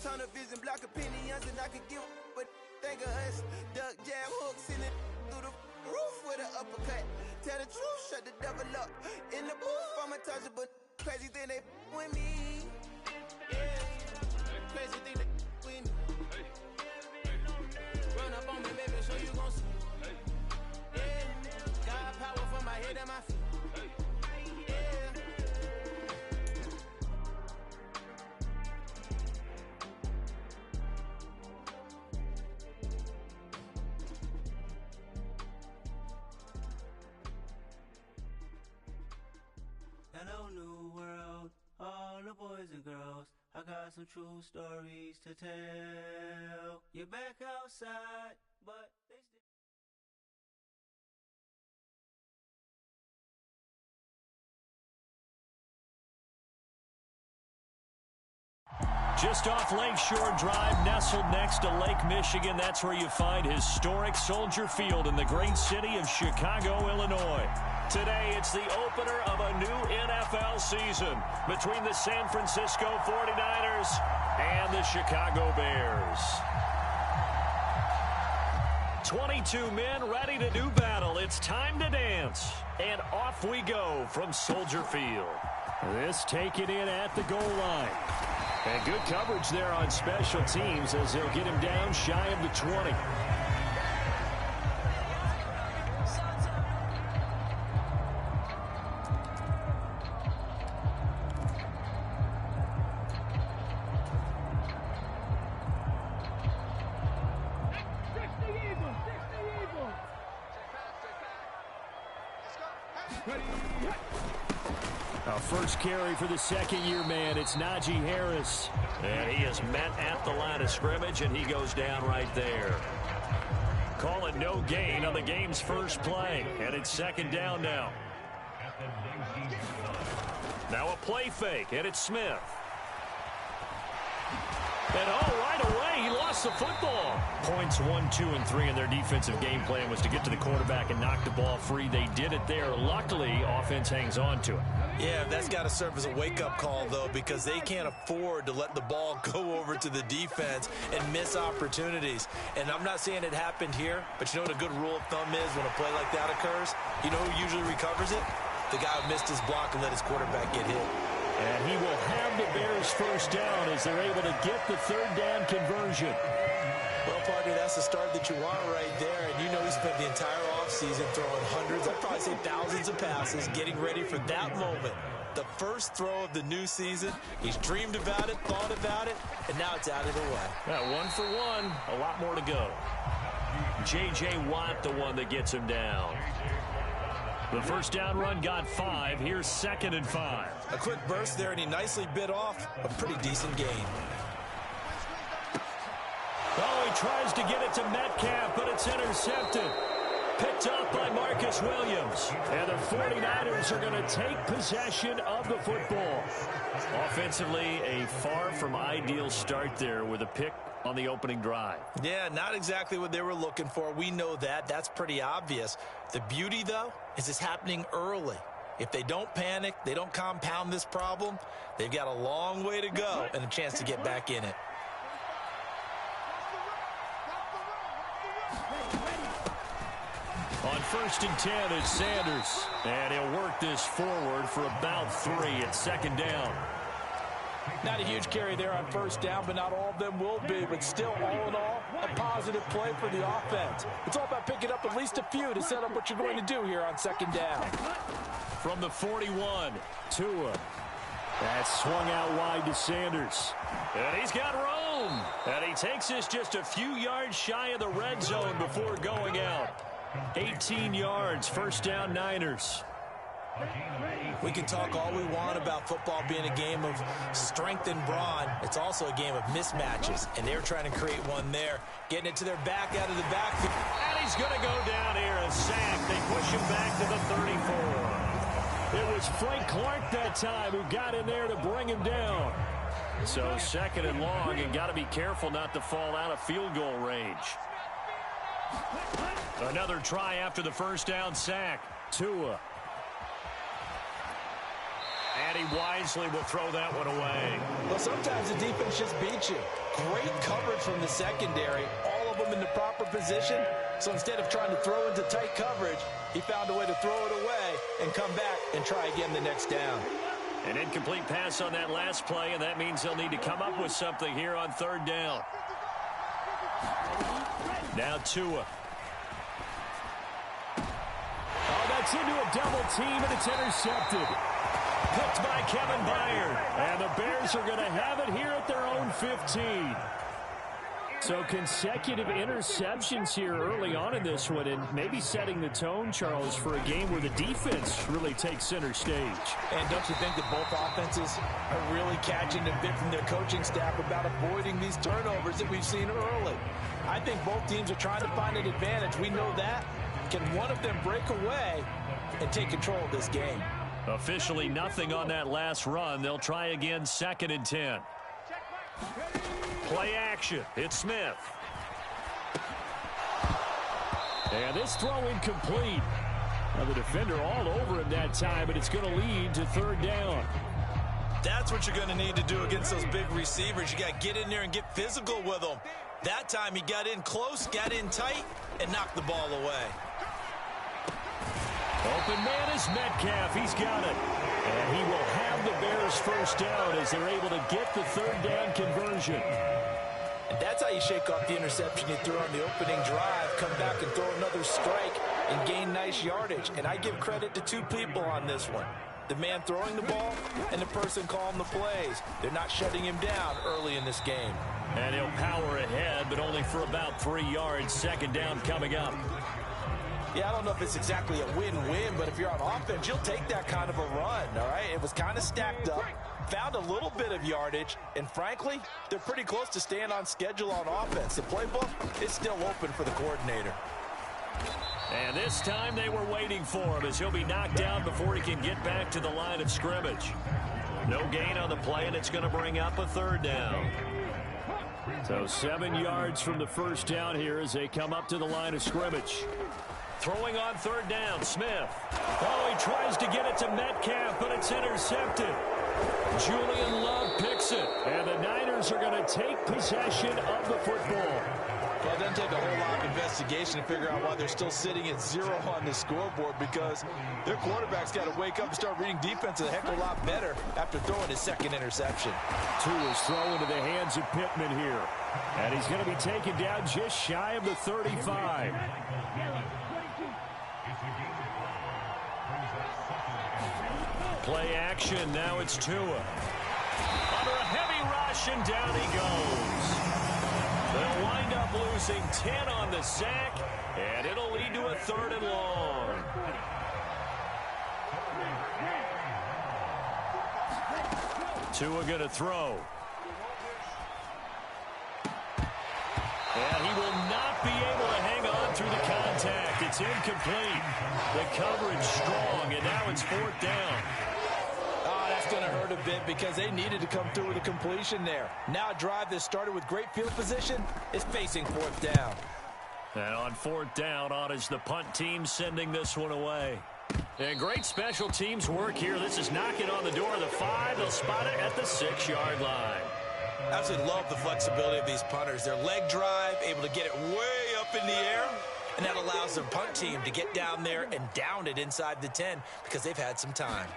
tunnel vision, block opinions, and I could give but think of us. Duck jab hooks in it through the roof with an uppercut. Tell the truth, shut the devil up. In the booth, I'm untouchable. Crazy thing they with me. Yeah, crazy thing they with me. Run up on me, baby, so you gon' see. Yeah, got power from my head and my feet. Hello, new world, all the boys and girls. I got some true stories to tell. You're back outside, but they still. Just off Lakeshore Drive, nestled next to Lake Michigan. That's where you find historic Soldier Field in the great city of Chicago, Illinois. Today, it's the opener of a new NFL season between the San Francisco 49ers and the Chicago Bears. 22 men ready to do battle. It's time to dance. And off we go from Soldier Field. This taken in at the goal line. And good coverage there on special teams as they'll get him down shy of the 20. First carry for the second-year man. It's Najee Harris. And he is met at the line of scrimmage, and he goes down right there. Call it no gain on the game's first play. And it's second down now. Now a play fake, and it's Smith. And right away, he lost the football. Points 1, 2, and 3 in their defensive game plan was to get to the quarterback and knock the ball free. They did it there. Luckily, offense hangs on to it. Yeah, that's got to serve as a wake-up call, though, because they can't afford to let the ball go over to the defense and miss opportunities. And I'm not saying it happened here, but you know what a good rule of thumb is when a play like that occurs? You know who usually recovers it? The guy who missed his block and let his quarterback get hit. And he will have the Bears first down as they're able to get the third down conversion. Well, partner, that's the start that you want right there. And you know he spent the entire offseason throwing hundreds, I'd probably say thousands of passes, getting ready for that moment. The first throw of the new season. He's dreamed about it, thought about it, and now it's out of the way. Yeah, 1 for 1, a lot more to go. J.J. Watt, the one that gets him down. The first down run got 5. Here's 2nd and 5. A quick burst there, and he nicely bit off a pretty decent gain. Oh, he tries to get it to Metcalf, but it's intercepted. Picked up by Marcus Williams. And the 49ers are going to take possession of the football. Offensively, a far from ideal start there with a pick on the opening drive. Yeah, not exactly what they were looking for. We know that. That's pretty obvious. The beauty, though, is it's happening early. If they don't panic, they don't compound this problem, they've got a long way to go and a chance to get back in it. On 1st and 10, it's Sanders. And he'll work this forward for about 3 at 2nd down. Not a huge carry there on 1st down, but not all of them will be. But still, all in all, a positive play for the offense. It's all about picking up at least a few to set up what you're going to do here on 2nd down. From the 41, Tua. That's swung out wide to Sanders. And he's got room. And he takes this just a few yards shy of the red zone before going out. 18 yards, 1st down Niners. We can talk all we want about football being a game of strength and brawn. It's also a game of mismatches, and they're trying to create one there. Getting it to their back out of the backfield. And he's going to go down here, a sack. They push him back to the 34. It was Frank Clark that time who got in there to bring him down. So 2nd and long, and got to be careful not to fall out of field goal range. Another try after the 1st down sack. Tua. And he wisely will throw that one away. Well, sometimes the defense just beats you. Great coverage from the secondary, all of them in the proper position. So instead of trying to throw into tight coverage, he found a way to throw it away and come back and try again the next down. An incomplete pass on that last play, and that means they'll need to come up with something here on third down. Now Tua. Oh, that's into a double team, and it's intercepted. Picked by Kevin Byard. And the Bears are going to have it here at their own 15. So consecutive interceptions here early on in this one, and maybe setting the tone, Charles, for a game where the defense really takes center stage. And don't you think that both offenses are really catching a bit from their coaching staff about avoiding these turnovers that we've seen early? I think both teams are trying to find an advantage. We know that. Can one of them break away and take control of this game? Officially nothing on that last run. They'll try again, 2nd and 10. Play action. It's Smith. And this throw incomplete. Now the defender all over him that time, but it's going to lead to third down. That's what you're going to need to do against those big receivers. You got to get in there and get physical with them. That time he got in close, got in tight, and knocked the ball away. Open man is Metcalf. He's got it. And he will have the Bears first down as they're able to get the third down conversion. And that's how you shake off the interception you threw on the opening drive, come back and throw another strike and gain nice yardage. And I give credit to two people on this one. The man throwing the ball and the person calling the plays. They're not shutting him down early in this game. And he'll power ahead, but only for about 3 yards. 2nd down coming up. Yeah, I don't know if it's exactly a win-win, but if you're on offense, you'll take that kind of a run, all right? It was kind of stacked up, found a little bit of yardage, and frankly, they're pretty close to staying on schedule on offense. The playbook is still open for the coordinator. And this time they were waiting for him as he'll be knocked down before he can get back to the line of scrimmage. No gain on the play, and it's going to bring up a 3rd down. So 7 yards from the first down here as they come up to the line of scrimmage. Throwing on 3rd down, Smith. Oh, he tries to get it to Metcalf, but it's intercepted. Julian Love picks it. And the Niners are going to take possession of the football. Well, it doesn't take a whole lot of investigation to figure out why they're still sitting at 0 on the scoreboard, because their quarterback's got to wake up and start reading defense a heck of a lot better after throwing his 2nd interception. Tua's throw into the hands of Pittman here. And he's going to be taken down just shy of the 35. Play action. Now it's Tua. Under a heavy rush, and down he goes. They'll wind up losing 10 on the sack, and it'll lead to a 3rd and long. Tua going to throw. And he will not be able to hang on through the contact. It's incomplete. The coverage strong, and now it's 4th down. That's going to hurt a bit because they needed to come through with a completion there. Now a drive that started with great field position is facing 4th down. And on 4th down, on is the punt team sending this one away. And great special teams work here. This is knocking on the door of the 5. They'll spot it at the 6-yard line. Absolutely love the flexibility of these punters. Their leg drive, able to get it way up in the air, and that allows their punt team to get down there and down it inside the 10 because they've had some time.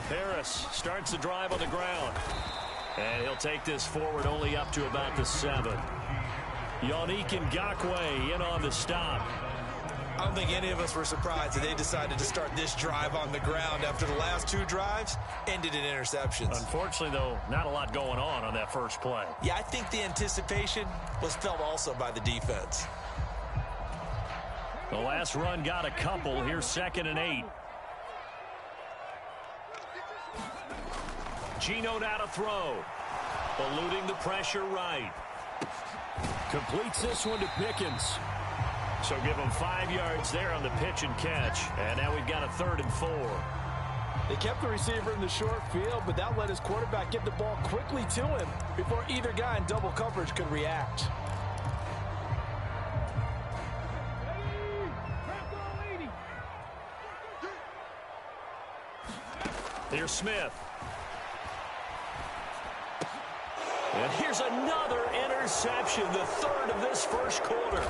Harris starts the drive on the ground. And he'll take this forward only up to about the 7. Yannick Ngakoue in on the stop. I don't think any of us were surprised that they decided to start this drive on the ground after the last 2 drives ended in interceptions. Unfortunately, though, not a lot going on that first play. Yeah, I think the anticipation was felt also by the defense. The last run got a couple. Here's 2nd and 8. Geno now to throw. Eluding the pressure right. Completes this one to Pickens. So give him 5 yards there on the pitch and catch. And now we've got a 3rd and 4. They kept the receiver in the short field, but that let his quarterback get the ball quickly to him before either guy in double coverage could react. Here's Smith. And here's another interception, the third of this first quarter.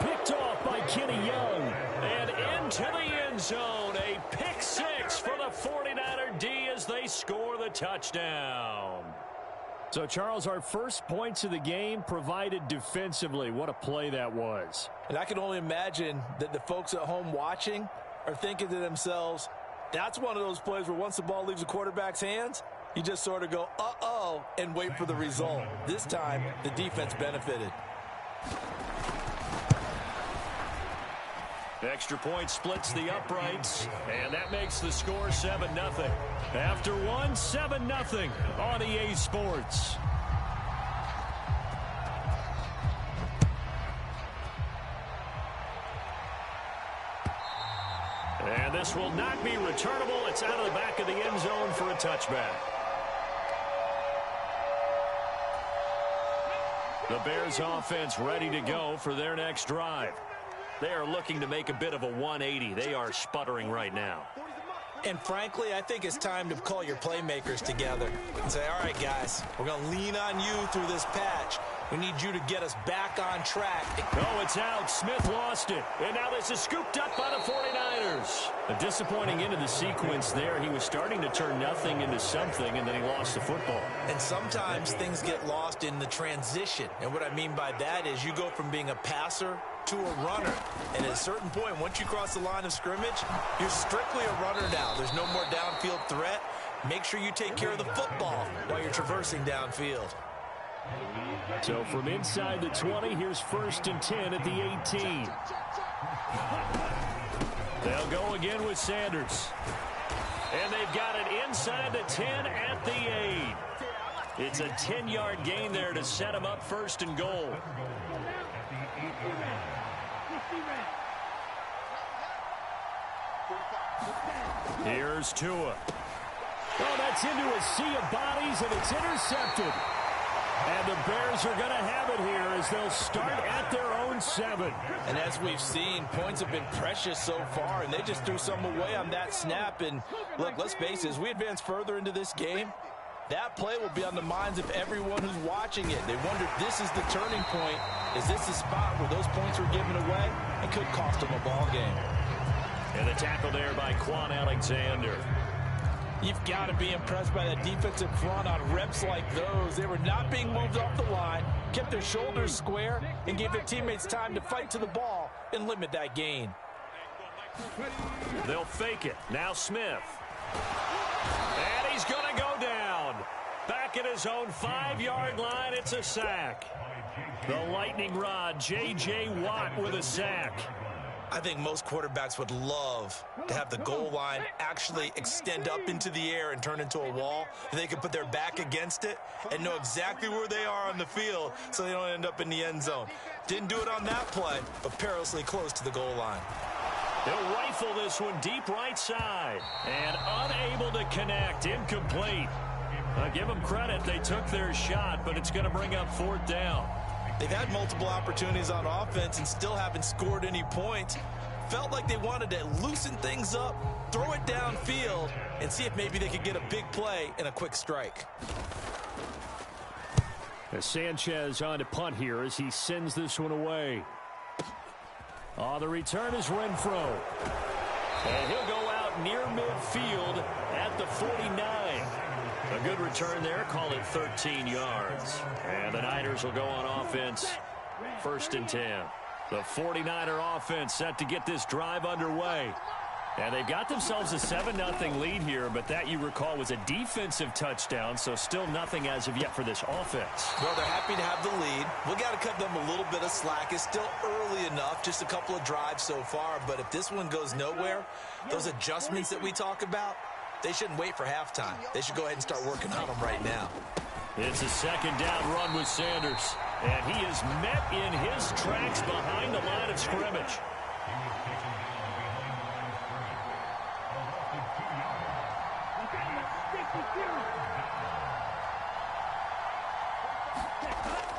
Picked off by Kenny Young. And into the end zone, a pick six for the 49er D as they score the touchdown. So, Charles, our first points of the game provided defensively. What a play that was. And I can only imagine that the folks at home watching are thinking to themselves, that's one of those plays where once the ball leaves the quarterback's hands, you just sort of go, uh-oh, and wait for the result. This time, the defense benefited. Extra point splits the uprights, and that makes the score 7-0. After one, 7-0 on EA Sports. And this will not be returnable. It's out of the back of the end zone for a touchback. The Bears offense ready to go for their next drive. They are looking to make a bit of a 180. They are sputtering right now. And frankly, I think it's time to call your playmakers together and say, all right, guys, we're going to lean on you through this patch. We need you to get us back on track. Oh, it's out. Smith lost it. And now this is scooped up by the 49ers. A disappointing end of the sequence there. He was starting to turn nothing into something, and then he lost the football. And sometimes things get lost in the transition. And what I mean by that is you go from being a passer to a runner. And at a certain point, once you cross the line of scrimmage, you're strictly a runner now. There's no more downfield threat. Make sure you take care of the football while you're traversing downfield. So from inside the 20, here's 1st and 10 at the 18. They'll go again with Sanders. And they've got it inside the 10 at the 8. It's a 10-yard gain there to set them up 1st and goal. Here's Tua. Oh, that's into a sea of bodies, and it's intercepted. And the Bears are going to have it here as they'll start at their own 7. And as we've seen, points have been precious so far, and they just threw some away on that snap. And look, let's face it, as we advance further into this game, that play will be on the minds of everyone who's watching it. They wonder if this is the turning point. Is this the spot where those points were given away? It could cost them a ball game. And the tackle there by Quan Alexander. You've got to be impressed by that defensive front on reps like those. They were not being moved off the line, kept their shoulders square, and gave their teammates time to fight to the ball and limit that gain. They'll fake it. Now Smith. And he's going to go down. Back at his own 5-yard line, it's a sack. The lightning rod, J.J. Watt with a sack. I think most quarterbacks would love to have the goal line actually extend up into the air and turn into a wall. And they can put their back against it and know exactly where they are on the field so they don't end up in the end zone. Didn't do it on that play, but perilously close to the goal line. They'll rifle this one deep right side. And unable to connect. Incomplete. Give them credit. They took their shot, but it's going to bring up 4th down. They've had multiple opportunities on offense and still haven't scored any points. Felt like they wanted to loosen things up, throw it downfield, and see if maybe they could get a big play and a quick strike. As Sanchez on to punt here as he sends this one away. Oh, the return is Renfro. And he'll go out near midfield at the 49. A good return there. Call it 13 yards. And the Niners will go on offense. 1st and 10. The 49er offense set to get this drive underway. And they've got themselves a 7-0 lead here, but that, you recall, was a defensive touchdown, so still nothing as of yet for this offense. Well, they're happy to have the lead. We got to cut them a little bit of slack. It's still early enough, just a couple of drives so far, but if this one goes nowhere, those adjustments that we talk about, they shouldn't wait for halftime. They should go ahead and start working on them right now. It's a 2nd down run with Sanders, and he is met in his tracks behind the line of scrimmage.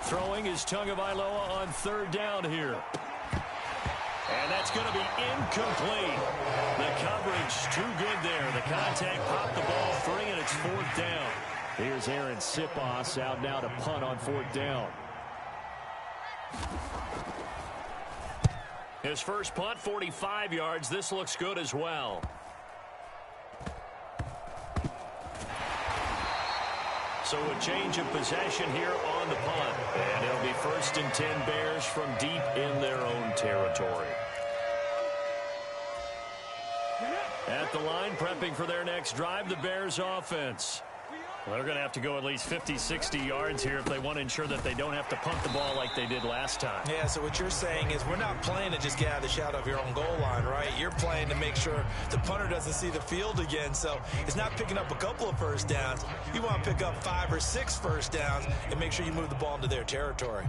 Throwing is Tagovailoa on 3rd down here. And that's going to be incomplete. The coverage too good there. The contact popped the ball free, and it's 4th down. Here's Aaron Sipos out now to punt on 4th down. His first punt, 45 yards. This looks good as well. So a change of possession here on the punt. And it'll be 1st and 10 Bears from deep in their own territory. At the line, prepping for their next drive, the Bears offense. Well, they're going to have to go at least 50, 60 yards here if they want to ensure that they don't have to punt the ball like they did last time. Yeah, so what you're saying is we're not playing to just get out of the shadow of your own goal line, right? You're playing to make sure the punter doesn't see the field again. So it's not picking up a couple of first downs. You want to pick up 5 or 6 first downs and make sure you move the ball into their territory.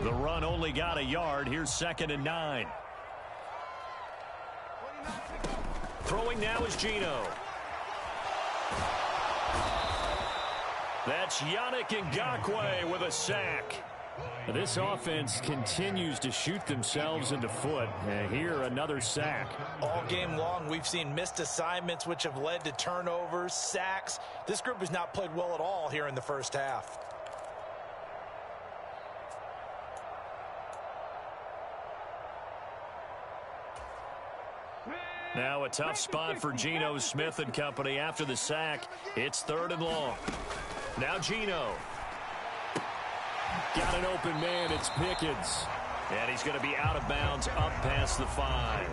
The run only got a yard. Here's 2nd and 9. Throwing now is Geno. That's Yannick Ngakoue with a sack. This offense continues to shoot themselves in the foot. And here, another sack. All game long, we've seen missed assignments, which have led to turnovers, sacks. This group has not played well at all here in the first half. Now a tough spot for Geno Smith and company after the sack. It's 3rd and long. Now Geno. Got an open man. It's Pickens. And he's going to be out of bounds up past the 5.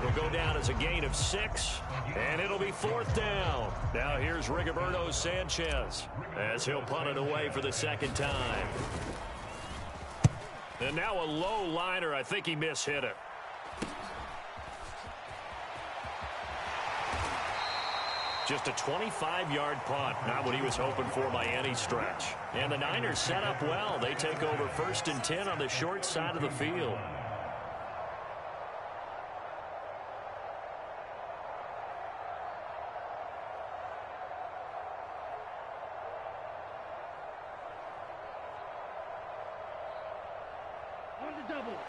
It'll go down as a gain of 6. And it'll be 4th down. Now here's Rigoberto Sanchez as he'll punt it away for the 2nd time. And now a low liner. I think he mishit it. Just a 25-yard punt. Not what he was hoping for by any stretch. And the Niners set up well. They take over 1st and 10 on the short side of the field.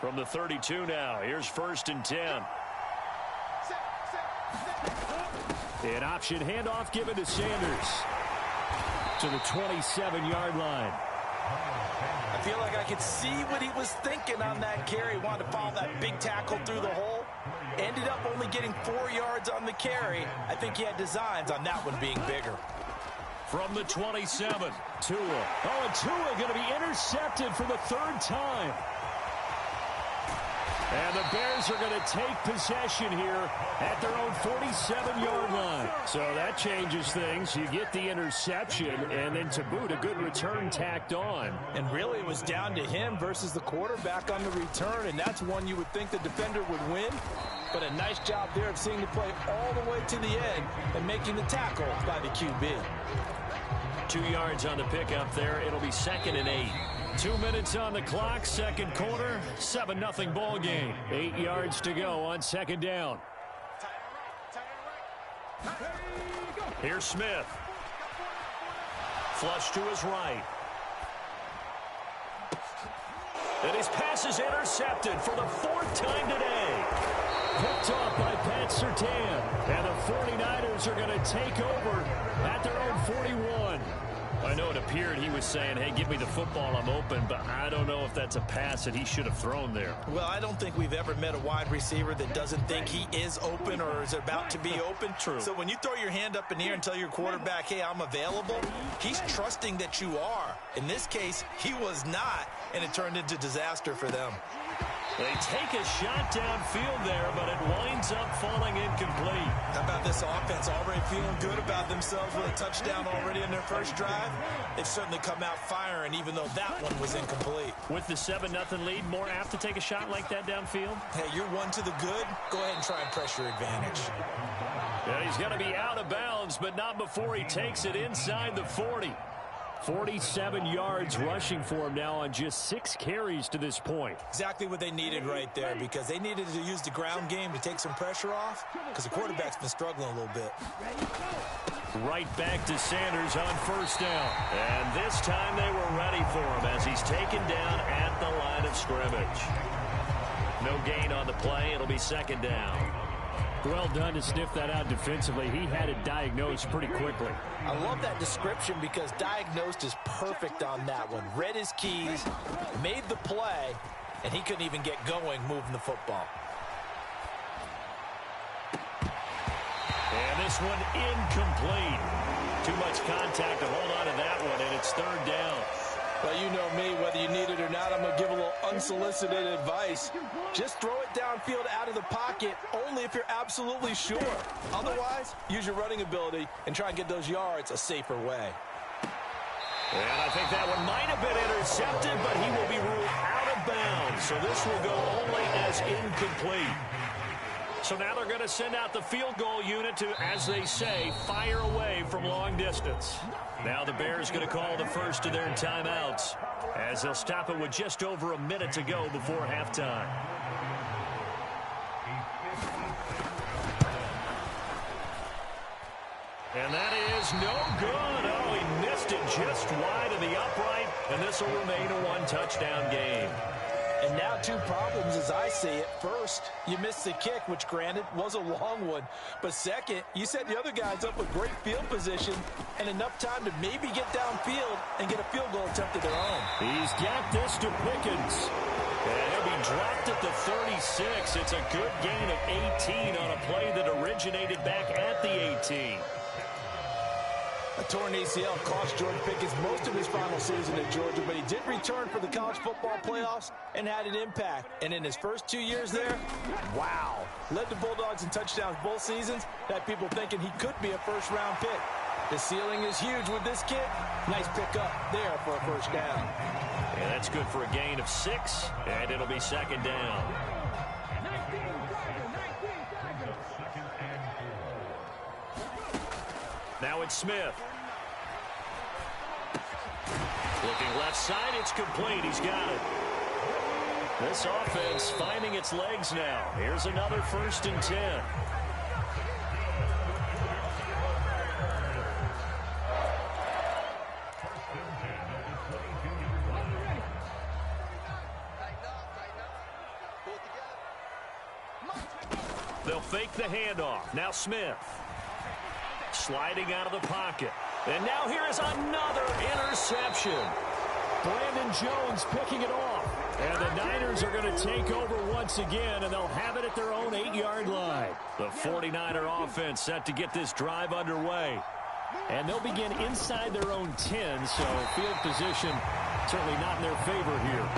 From the 32 now, here's 1st and 10. An option handoff given to Sanders to the 27-yard line. I feel like I could see what he was thinking on that carry. Wanted to follow that big tackle through the hole. Ended up only getting 4 yards on the carry. I think he had designs on that one being bigger. From the 27, Tua. Oh, and Tua going to be intercepted for the 3rd time. And the Bears are going to take possession here at their own 47-yard line. So that changes things. You get the interception, and then to boot, a good return tacked on. And really, it was down to him versus the quarterback on the return, and that's one you would think the defender would win. But a nice job there of seeing the play all the way to the end and making the tackle by the QB. 2 yards on the pickup there. It'll be 2nd and 8. 2 minutes on the clock, 2nd quarter, 7-0 ball game. 8 yards to go on 2nd down. Here's Smith. Flush to his right. And his pass is intercepted for the 4th time today. Picked off by Pat Surtain. And the 49ers are going to take over at their own 41. I know it appeared he was saying, hey, give me the football, I'm open, but I don't know if that's a pass that he should have thrown there. Well, I don't think we've ever met a wide receiver that doesn't think he is open or is about to be open. True. So when you throw your hand up in the air and tell your quarterback, hey, I'm available, he's trusting that you are. In this case, he was not, and it turned into disaster for them. They take a shot downfield there, but it winds up falling incomplete. How about this offense already feeling good about themselves with a touchdown already in their first drive? They've certainly come out firing, even though that one was incomplete. With the 7-0 lead, more apt to take a shot like that downfield? Hey, you're one to the good. Go ahead and try and press your advantage. Yeah, he's going to be out of bounds, but not before he takes it inside the 40. 47 yards rushing for him now on just 6 carries to this point. Exactly what they needed right there, because they needed to use the ground game to take some pressure off, because the quarterback's been struggling a little bit. Right back to Sanders on first down. And this time they were ready for him as he's taken down at the line of scrimmage. No gain on the play. It'll be second down. Well done to sniff that out defensively. He had it diagnosed pretty quickly. I love that description because diagnosed is perfect on that one. Read his keys, made the play, and he couldn't even get going moving the football. And this one incomplete. Too much contact to hold on to that one, and it's third down. Well, you know me, whether you need it or not, I'm going to give a little unsolicited advice. Just throw it downfield out of the pocket only if you're absolutely sure. Otherwise, use your running ability and try and get those yards a safer way. And I think that one might have been intercepted, but he will be ruled out of bounds. So this will go only as incomplete. So now they're going to send out the field goal unit to, as they say, fire away from long distance. Now the Bears going to call the first of their timeouts as they'll stop it with just over a minute to go before halftime. And that is no good. Oh, he missed it just wide of the upright, and this will remain a one-touchdown game. And now 2 problems as I see it. First, you missed the kick, which granted was a long one. But second, you set the other guys up with great field position and enough time to maybe get downfield and get a field goal attempt of their own. He's got this to Pickens. And he'll be dropped at the 36. It's a good gain of 18 on a play that originated back at the 18. A torn ACL cost George Pickens most of his final season at Georgia, but he did return for the college football playoffs and had an impact. And in his first 2 years there, wow. Led the Bulldogs in touchdowns both seasons. Had people thinking he could be a first-round pick. The ceiling is huge with this kid. Nice pickup there for a first down. Yeah, that's good for a gain of 6, and it'll be second down. Now it's Smith. Looking left side, it's complete. He's got it. This offense finding its legs now. Here's another 1st and 10. They'll fake the handoff. Now Smith. Sliding out of the pocket. And now here is another interception. Brandon Jones picking it off. And the Niners are going to take over once again, and they'll have it at their own 8-yard line. The 49er offense set to get this drive underway. And they'll begin inside their own 10, so field position certainly not in their favor here.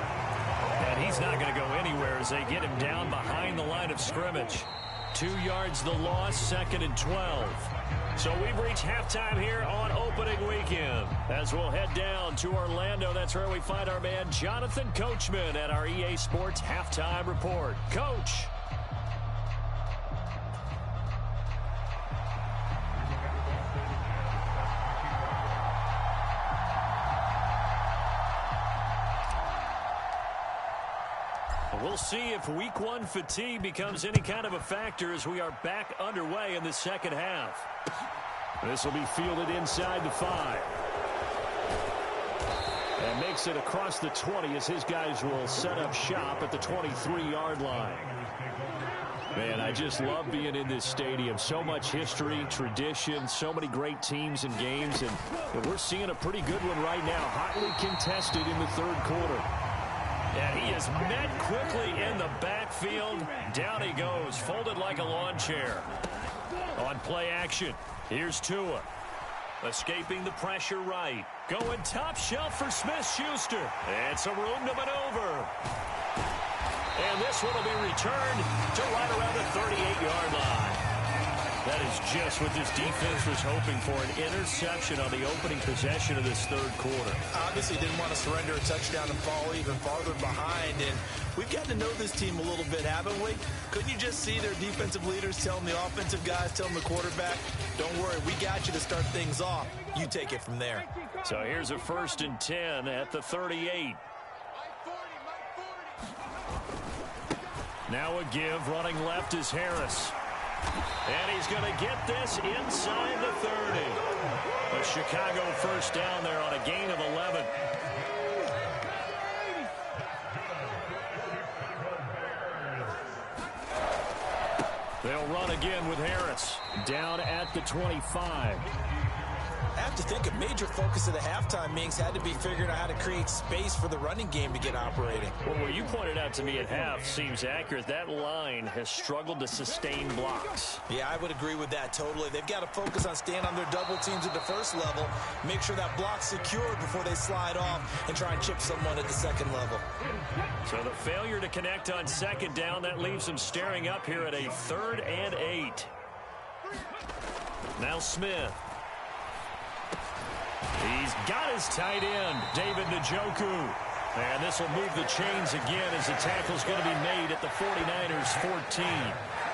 And he's not going to go anywhere as they get him down behind the line of scrimmage. 2 yards the loss, 2nd and 12. So we've reached halftime here on opening weekend. As we'll head down to Orlando, that's where we find our man Jonathan Coachman at our EA Sports Halftime Report. Coach. We'll see if week 1 fatigue becomes any kind of a factor as we are back underway in the second half. This will be fielded inside the 5. And makes it across the 20 as his guys will set up shop at the 23-yard line. Man, I just love being in this stadium. So much history, tradition, so many great teams and games. And we're seeing a pretty good one right now, hotly contested in the 3rd quarter. And he is met quickly in the backfield. Down he goes, folded like a lawn chair. On play action, here's Tua. Escaping the pressure right. Going top shelf for Smith-Schuster. And some room to maneuver. And this one will be returned to right around the 38-yard line. That is just what this defense was hoping for, an interception on the opening possession of this third quarter. Obviously didn't want to surrender a touchdown and fall even farther behind, and we've gotten to know this team a little bit, haven't we? Couldn't you just see their defensive leaders telling the offensive guys, telling the quarterback, don't worry, we got you to start things off. You take it from there. So here's a 1st and 10 at the 38. Now a give, running left is Harris. And he's going to get this inside the 30. A Chicago first down there on a gain of 11. They'll run again with Harris. Down at the 25. I have to think a major focus of the halftime meetings had to be figuring out how to create space for the running game to get operating. Well, what you pointed out to me at half seems accurate. That line has struggled to sustain blocks. Yeah, I would agree with that totally. They've got to focus on staying on their double teams at the first level, make sure that block's secured before they slide off and try and chip someone at the second level. So the failure to connect on second down, that leaves them staring up here at a 3rd and 8. Now Smith. He's got his tight end, David Njoku. And this will move the chains again as the tackle's going to be made at the 49ers 14.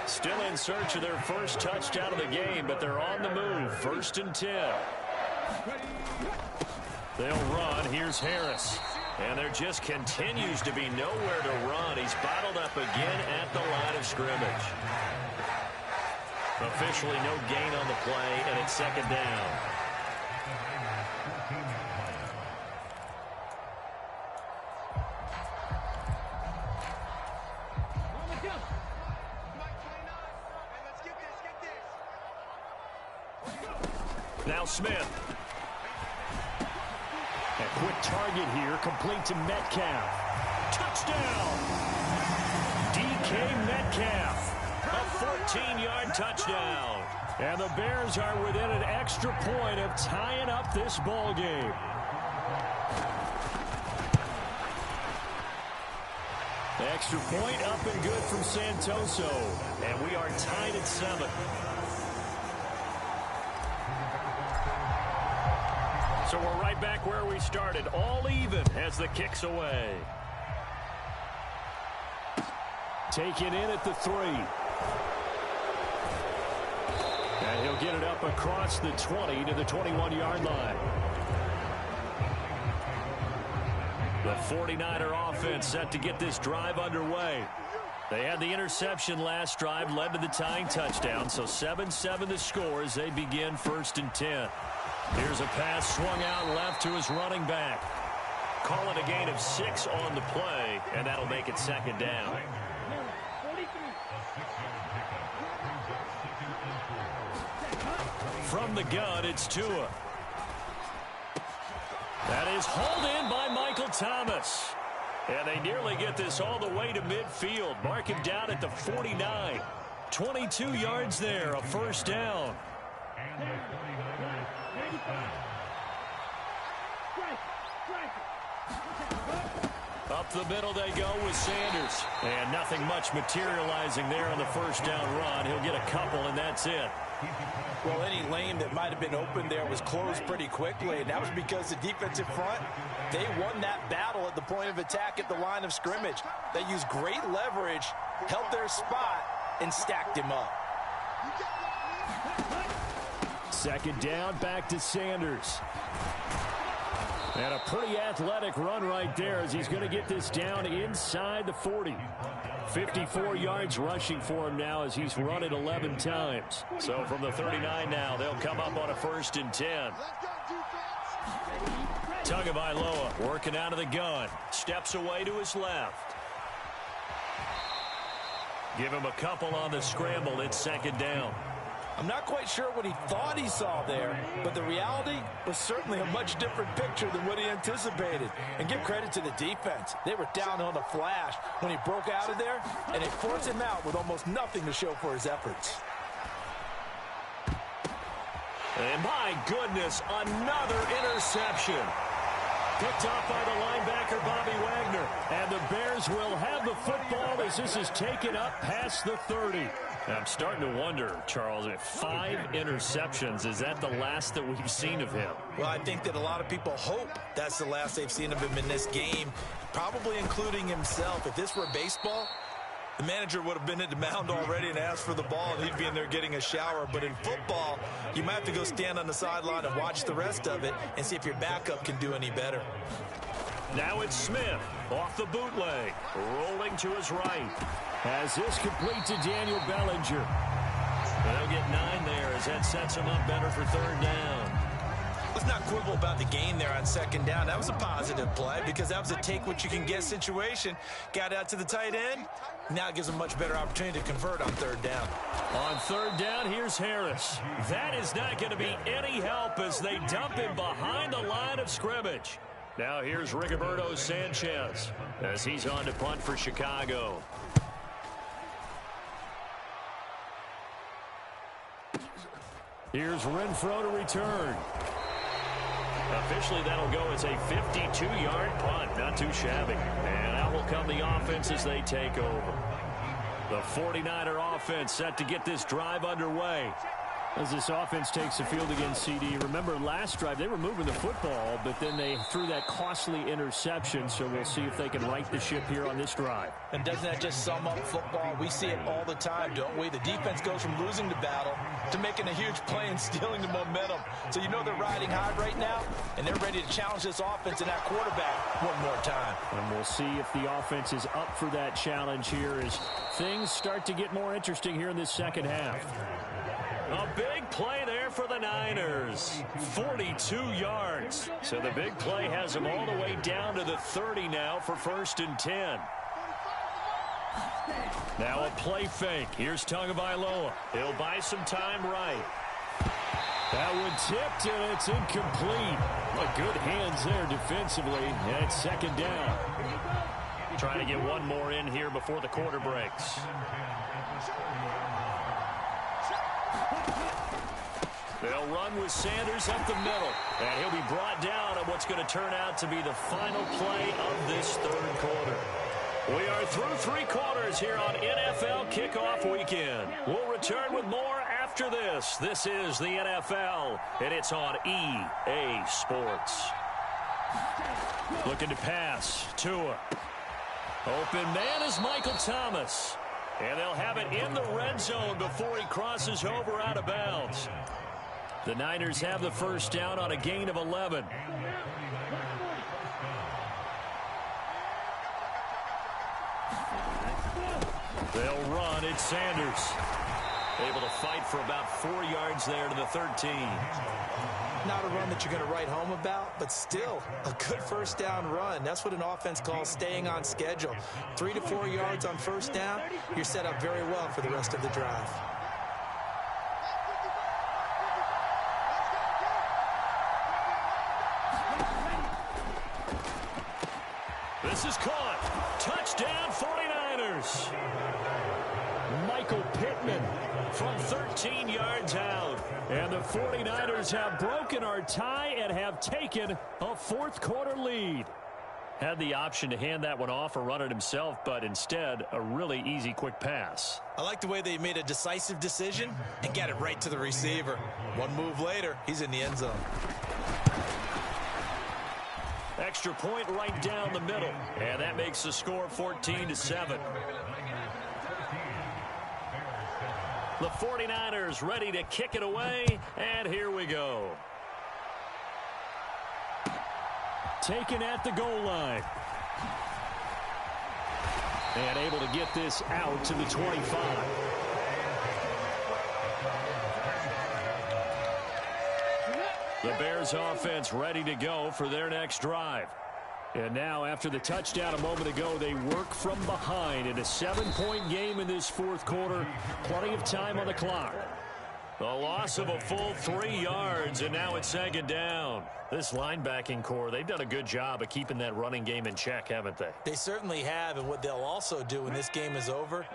Still in search of their first touchdown of the game, but they're on the move. 1st and 10. They'll run. Here's Harris. And there just continues to be nowhere to run. He's bottled up again at the line of scrimmage. Officially no gain on the play, and it's 2nd down. Now Smith. A quick target here, complete to Metcalf. Touchdown! DK Metcalf. A 14-yard touchdown. And the Bears are within an extra point of tying up this ball game. The extra point up and good from Santoso. And we are tied at 7. So we're right back where we started, all even as the kick's away. Taken in at the 3. And he'll get it up across the 20 to the 21-yard line. The 49er offense set to get this drive underway. They had the interception last drive, led to the tying touchdown, so 7-7 the score as they begin 1st and 10. Here's a pass swung out left to his running back. Call it a gain of 6 on the play, and that'll make it 2nd down. From the gun, it's Tua. That is hauled in by Michael Thomas. And they nearly get this all the way to midfield. Mark him down at the 49. 22 yards there, a 1st down. Up the middle they go with Sanders. And nothing much materializing there on the 1st down run. He'll get a couple, and that's it. Well, any lane that might have been open there was closed pretty quickly, and that was because the defensive front, they won that battle at the point of attack at the line of scrimmage. They used great leverage, held their spot, and stacked him up. 2nd down, back to Sanders. And a pretty athletic run right there as he's going to get this down inside the 40. 54 yards rushing for him now as he's run it 11 times. So from the 39 now, they'll come up on a 1st and 10. Tagovailoa working out of the gun. Steps away to his left. Give him a couple on the scramble. It's 2nd down. I'm not quite sure what he thought he saw there, but the reality was certainly a much different picture than what he anticipated. And give credit to the defense. They were down on a flash when he broke out of there, and they forced him out with almost nothing to show for his efforts. And my goodness, another interception. Picked off by the linebacker, Bobby Wagner. And the Bears will have the football as this is taken up past the 30. I'm starting to wonder, Charles, if 5 interceptions, is that the last that we've seen of him? Well, I think that a lot of people hope that's the last they've seen of him in this game, probably including himself. If this were baseball, the manager would have been at the mound already and asked for the ball, and he'd be in there getting a shower. But in football, you might have to go stand on the sideline and watch the rest of it and see if your backup can do any better. Now it's Smith off the bootleg, rolling to his right. As this complete to Daniel Bellinger. They'll get 9 there as that sets him up better for 3rd down. Let's not quibble about the gain there on 2nd down. That was a positive play because that was a take-what-you-can-get situation. Got out to the tight end. Now it gives him much better opportunity to convert on 3rd down. On 3rd down, here's Harris. That is not going to be any help as they dump him behind the line of scrimmage. Now here's Rigoberto Sanchez as he's on to punt for Chicago. Here's Renfro to return. Officially, that'll go as a 52-yard punt. Not too shabby. And out will come the offense as they take over. The 49er offense set to get this drive underway. As this offense takes the field against CD, remember last drive they were moving the football, but then they threw that costly interception, so we'll see if they can right the ship here on this drive. And doesn't that just sum up football? We see it all the time, don't we? The defense goes from losing the battle to making a huge play and stealing the momentum. So you know they're riding high right now, and they're ready to challenge this offense and that quarterback one more time. And we'll see if the offense is up for that challenge here as things start to get more interesting here in this second half. A big play there for the Niners. 42 yards. So the big play has them all the way down to the 30 now for 1st and 10. Now a play fake. Here's Tagovailoa. He'll buy some time right. That one tipped, and it's incomplete. Well, good hands there defensively. And it's 2nd down. Trying to get one more in here before the quarter breaks. They'll run with Sanders up the middle. And he'll be brought down on what's going to turn out to be the final play of this 3rd quarter. We are through 3 quarters here on NFL Kickoff Weekend. We'll return with more after this. This is the NFL, and it's on EA Sports. Looking to pass. Tua. Open man is Michael Thomas. And they'll have it in the red zone before he crosses over out of bounds. The Niners have the 1st down on a gain of 11. They'll run. It's Sanders. Able to fight for about 4 yards there to the 13. Not a run that you're going to write home about, but still a good 1st down run. That's what an offense calls staying on schedule. 3 to 4 yards on 1st down, you're set up very well for the rest of the drive. This is caught. Touchdown 49ers. Michael Pittman from 13 yards out. And the 49ers have broken our tie and have taken a 4th quarter lead. Had the option to hand that one off or run it himself, but instead a really easy quick pass. I like the way they made a decisive decision and got it right to the receiver. One move later, he's in the end zone. Extra point right down the middle. And that makes the score 14-7. The 49ers ready to kick it away. And here we go. Taken at the goal line. And able to get this out to the 25. The Bears offense ready to go for their next drive. And now after the touchdown a moment ago, they work from behind in a 7-point game in this 4th quarter. Plenty of time on the clock. The loss of a full 3 yards, and now it's 2nd down. This linebacking core, they've done a good job of keeping that running game in check, haven't they? They certainly have, and what they'll also do when this game is over,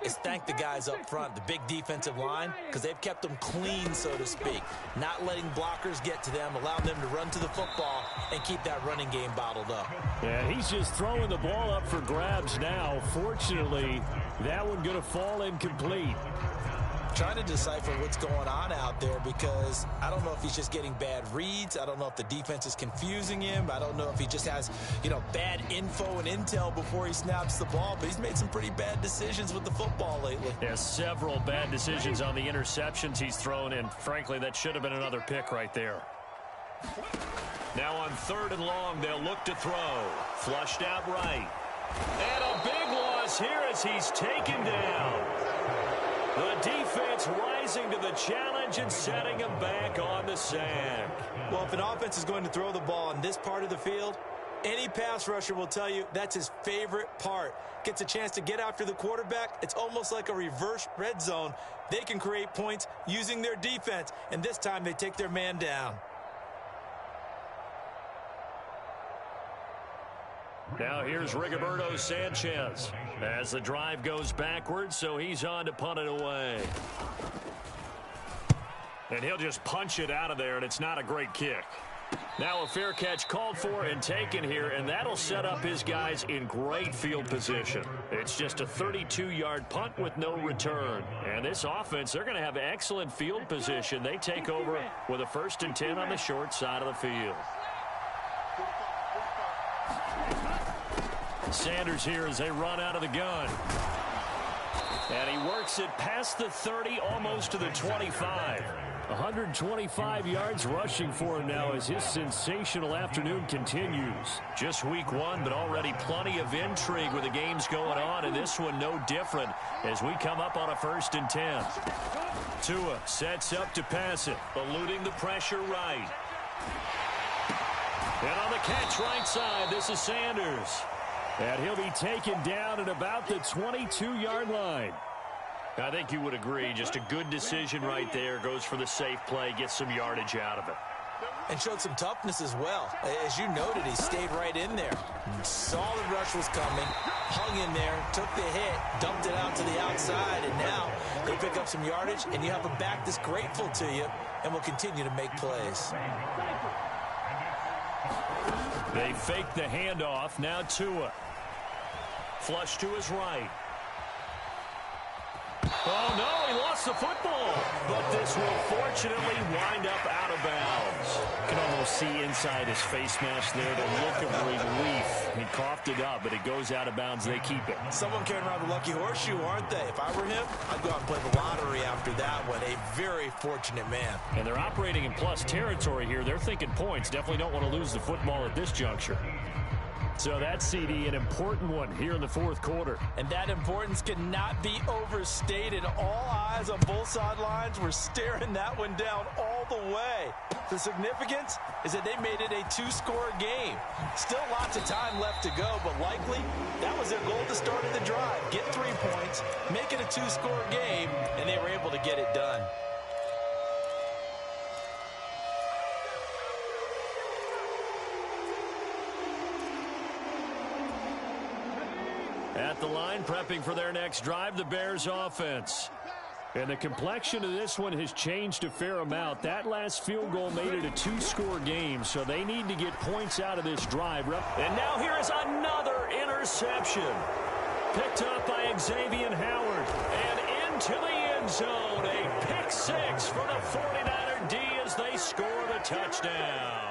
is thank the guys up front, the big defensive line, because they've kept them clean, so to speak. Not letting blockers get to them, allowing them to run to the football and keep that running game bottled up. Yeah, he's just throwing the ball up for grabs now. Fortunately, that one going to fall incomplete. Trying to decipher what's going on out there, because I don't know if he's just getting bad reads. I don't know if the defense is confusing him. I don't know if he just has, bad info and intel before he snaps the ball. But he's made some pretty bad decisions with the football lately. Yeah, several bad decisions on the interceptions he's thrown in. Frankly, that should have been another pick right there. Now on 3rd and long, they'll look to throw. Flushed out right. And a big loss here as he's taken down. The defense rising to the challenge and setting him back on the sack. Well, if an offense is going to throw the ball in this part of the field, any pass rusher will tell you that's his favorite part. Gets a chance to get after the quarterback. It's almost like a reverse red zone. They can create points using their defense, and this time they take their man down. Now here's Rigoberto Sanchez as the drive goes backwards, so he's on to punt it away. And he'll just punch it out of there, and it's not a great kick. Now a fair catch called for and taken here, and that'll set up his guys in great field position. It's just a 32-yard punt with no return. And this offense, they're going to have excellent field position. They take over with a 1st and 10 on the short side of the field. Sanders here as they run out of the gun. And he works it past the 30, almost to the 25. 125 yards rushing for him now as his sensational afternoon continues. Just week 1, but already plenty of intrigue with the games going on, and this one no different as we come up on a 1st and 10. Tua sets up to pass it, eluding the pressure right. And on the catch right side, this is Sanders. And he'll be taken down at about the 22-yard line. I think you would agree, just a good decision right there. Goes for the safe play, gets some yardage out of it. And showed some toughness as well. As you noted, he stayed right in there. Saw the rush was coming, hung in there, took the hit, dumped it out to the outside, and now they pick up some yardage, and you have a back that's grateful to you and will continue to make plays. They fake the handoff. Now Tua. Flush to his right. Oh, no, he lost the football. But this will fortunately wind up out of bounds. You can almost see inside his face mask there the look of relief. He coughed it up, but it goes out of bounds. They keep it. Someone carrying around the lucky horseshoe, aren't they? If I were him, I'd go out and play the lottery after that one. A very fortunate man. And they're operating in plus territory here. They're thinking points. Definitely don't want to lose the football at this juncture. So that CD, an important one here in the 4th quarter. And that importance cannot be overstated. All eyes on both sidelines were staring that one down all the way. The significance is that they made it a 2-score game. Still lots of time left to go, but likely that was their goal to start of the drive. Get 3 points, make it a 2-score game, and they were able to get it done. At the line, prepping for their next drive, the Bears offense. And the complexion of this one has changed a fair amount. That last field goal made it a 2-score game, so they need to get points out of this drive. And now here is another interception. Picked up by Xavier Howard. And into the end zone. A pick 6 for the 49er D as they score the touchdown.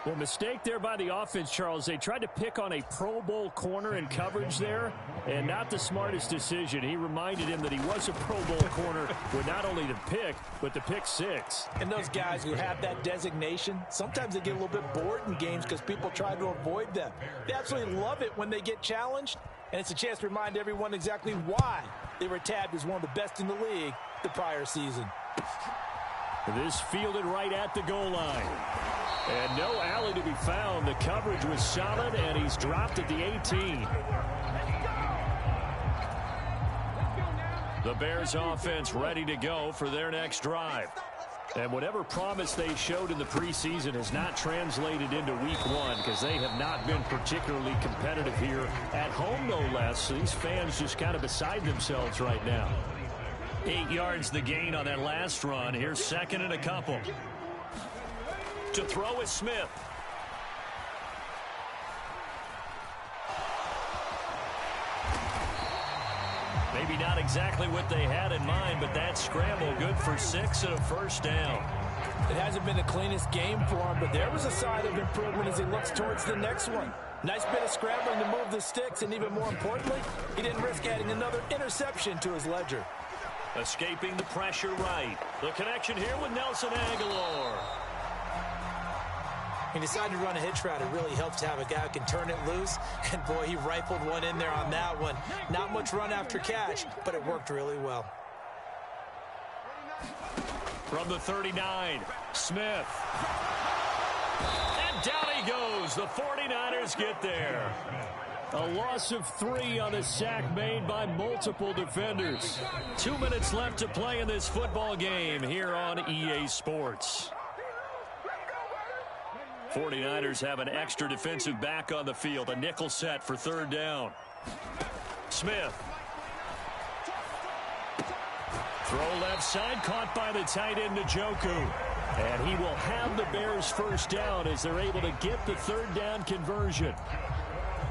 Well, mistake there by the offense, Charles. They tried to pick on a Pro Bowl corner in coverage there, and not the smartest decision. He reminded him that he was a Pro Bowl corner with not only the pick, but the pick 6. And those guys who have that designation, sometimes they get a little bit bored in games because people try to avoid them. They absolutely love it when they get challenged, and it's a chance to remind everyone exactly why they were tabbed as one of the best in the league the prior season. This fielded right at the goal line. And no alley to be found. The coverage was solid, and he's dropped at the 18. The Bears offense ready to go for their next drive. And whatever promise they showed in the preseason has not translated into week one because they have not been particularly competitive here at home, no less. So these fans just kind of beside themselves right now. 8 yards the gain on that last run. Here's second and a couple. To throw is Smith. Maybe not exactly what they had in mind, but that scramble good for 6 and a first down. It hasn't been the cleanest game for him, but there was a sign of improvement as he looks towards the next one. Nice bit of scrambling to move the sticks, and even more importantly, he didn't risk adding another interception to his ledger. Escaping the pressure right. The connection here with Nelson Aguilar. He decided to run a hitch route. It really helps to have a guy who can turn it loose. And, boy, he rifled one in there on that one. Not much run after catch, but it worked really well. From the 39, Smith. And down he goes. The 49ers get there. A loss of 3 on a sack made by multiple defenders. 2 minutes left to play in this football game here on EA Sports. 49ers have an extra defensive back on the field. A nickel set for third down. Smith. Throw left side, caught by the tight end, Njoku. And he will have the Bears first down as they're able to get the third down conversion.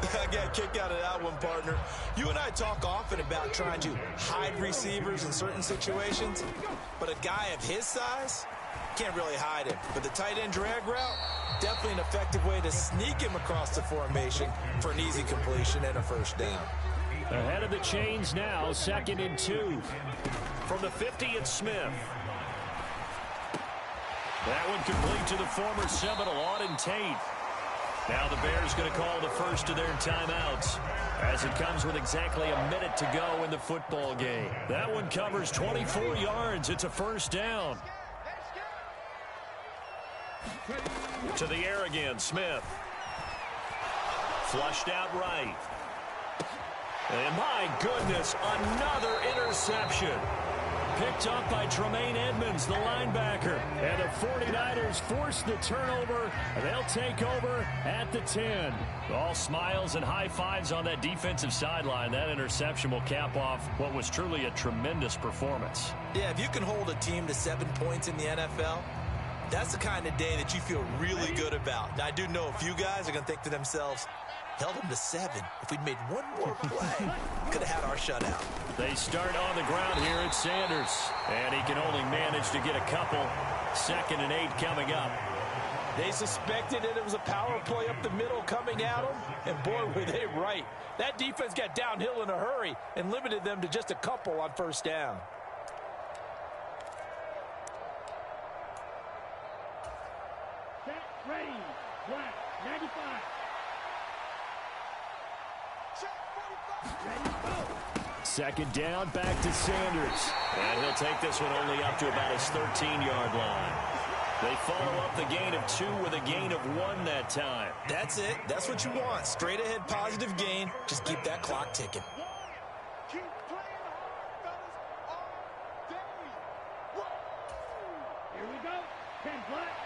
I got a kick out of that one, partner. You and I talk often about trying to hide receivers in certain situations, but a guy of his size can't really hide him. But the tight end drag route, definitely an effective way to sneak him across the formation for an easy completion and a first down. Ahead of the chains now, 2nd and 2. From the 50, it's Smith. That one complete to the former Seminole, Auden Tate. Now the Bears going to call the first of their timeouts as it comes with exactly a minute to go in the football game. That one covers 24 yards. It's a first down. To the air again, Smith. Flushed out right. And my goodness, another interception. Picked up by Tremaine Edmonds, the linebacker. And the 49ers force the turnover. And they'll take over at the 10. All smiles and high fives on that defensive sideline. That interception will cap off what was truly a tremendous performance. Yeah, if you can hold a team to 7 points in the NFL, that's the kind of day that you feel really good about. Now, I do know a few guys are going to think to themselves, held them to 7. If we'd made one more play, could have had our shutout. They start on the ground here at Sanders. And he can only manage to get a couple. 2nd and 8 coming up. They suspected that it was a power play up the middle coming at them. And boy, were they right. That defense got downhill in a hurry and limited them to just a couple on first down. Ready, black, 95. Second down, back to Sanders. And he'll take this one only up to about his 13-yard line. They follow up the gain of 2 with a gain of 1 that time. That's it. That's what you want. Straight ahead positive gain. Just keep that clock ticking. Keep playing hard, fellas, all day. Here we go. 10 black.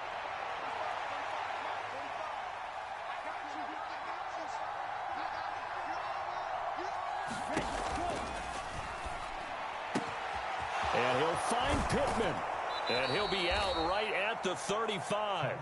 And he'll find Pittman. And he'll be out right at the 35.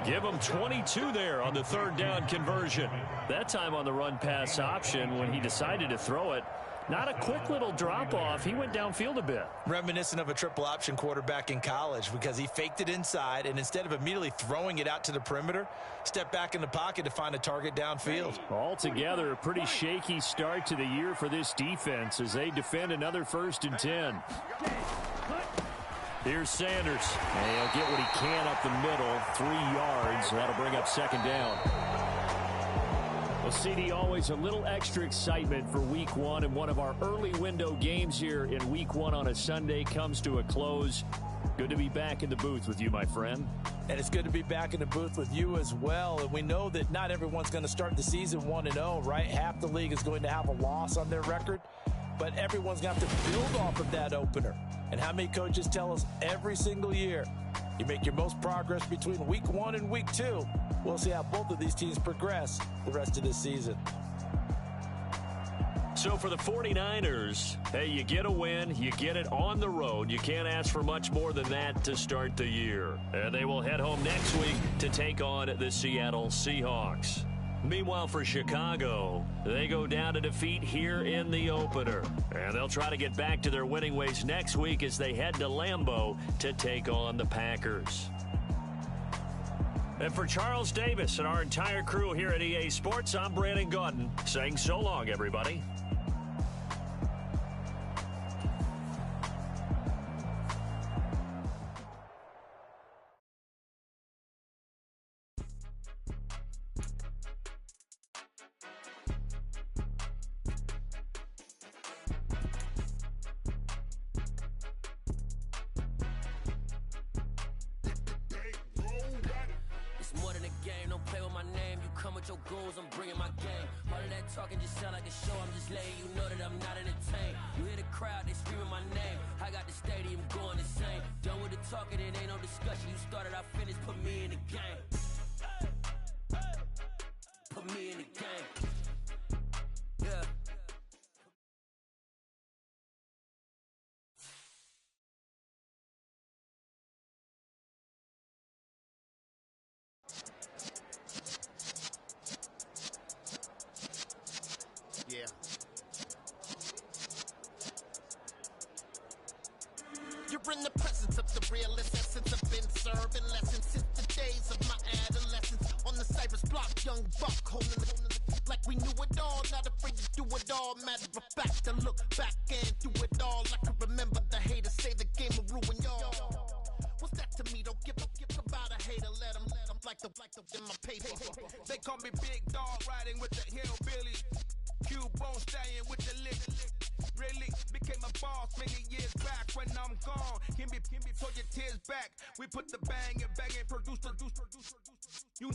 Give him 22 there on the third down conversion. That time on the run-pass option when he decided to throw it. Not a quick little drop-off. He went downfield a bit. Reminiscent of a triple option quarterback in college because he faked it inside, and instead of immediately throwing it out to the perimeter, stepped back in the pocket to find a target downfield. Altogether, a pretty shaky start to the year for this defense as they defend another 1st and 10. Here's Sanders. And he'll get what he can up the middle, 3 yards. That'll bring up 2nd down. Well, CD, always a little extra excitement for Week 1, and one of our early window games here in Week 1 on a Sunday comes to a close. Good to be back in the booth with you, my friend. And it's good to be back in the booth with you as well. And we know that not everyone's going to start the season 1-0, right? Half the league is going to have a loss on their record. But everyone's going to have to build off of that opener. And how many coaches tell us every single year, you make your most progress between week 1 and week 2. We'll see how both of these teams progress the rest of this season. So for the 49ers, hey, you get a win, you get it on the road. You can't ask for much more than that to start the year. And they will head home next week to take on the Seattle Seahawks. Meanwhile, for Chicago, they go down to defeat here in the opener. And they'll try to get back to their winning ways next week as they head to Lambeau to take on the Packers. And for Charles Davis and our entire crew here at EA Sports, I'm Brandon Gaudin saying so long, everybody. I'm bringing my game. All of that talking just sound like a show. I'm just letting you know that I'm not entertained. You hear the crowd, they screaming my name. I got the stadium going insane. Done with the talking, it ain't no discussion. You started, I finished, put me in the game. Put me in the game. Yeah. Yeah. You're in the presence of the realest essence. I've been serving lessons since the days of my adolescence. On the Cypress block, young buck holding it like we knew it all. Not afraid to do it all. Matter of fact, to look back and do it all. I can remember the haters say the game will ruin y'all. What's that to me? Don't give about a hater. Let them like the in my paper. They call me Big Dog, riding with the hillbilly. Q-Bone stallion with the lick. Really became a boss many years back. When I'm gone, can be pull your tears back. We put the bang and produce. You